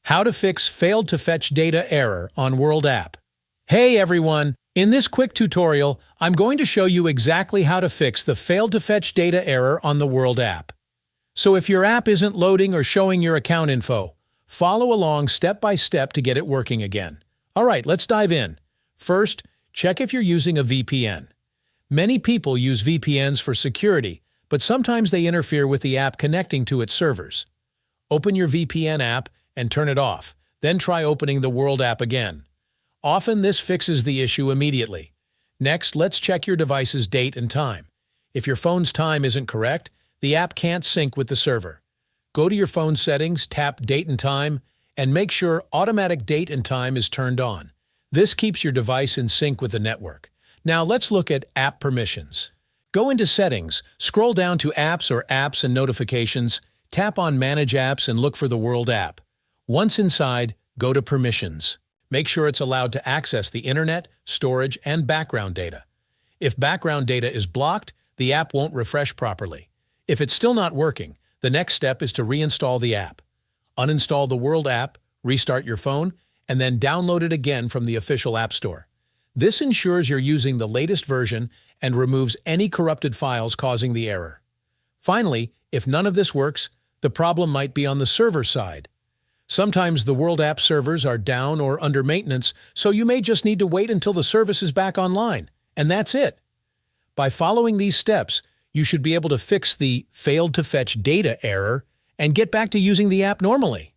How to fix failed to fetch data error on World app. Hey everyone! In this quick tutorial, I'm going to show you exactly how to fix the failed to fetch data error on the World app. So if your app isn't loading or showing your account info, follow along step by step to get it working again. Alright, let's dive in. First, check if you're using a VPN. Many people use VPNs for security, but sometimes they interfere with the app connecting to its servers. Open your VPN app and turn it off, then try opening the World app again. Often this fixes the issue immediately. Next, let's check your device's date and time. If your phone's time isn't correct, the app can't sync with the server. Go to your phone settings, tap Date and Time, and make sure Automatic Date and Time is turned on. This keeps your device in sync with the network. Now let's look at App Permissions. Go into Settings, scroll down to Apps or Apps and Notifications, tap on Manage Apps and look for the World app. Once inside, go to Permissions. Make sure it's allowed to access the internet, storage, and background data. If background data is blocked, the app won't refresh properly. If it's still not working, the next step is to reinstall the app. Uninstall the World app, restart your phone, and then download it again from the official App Store. This ensures you're using the latest version and removes any corrupted files causing the error. Finally, if none of this works, the problem might be on the server side. Sometimes the World app servers are down or under maintenance, so you may just need to wait until the service is back online. And that's it. By following these steps, you should be able to fix the failed to fetch data error and get back to using the app normally.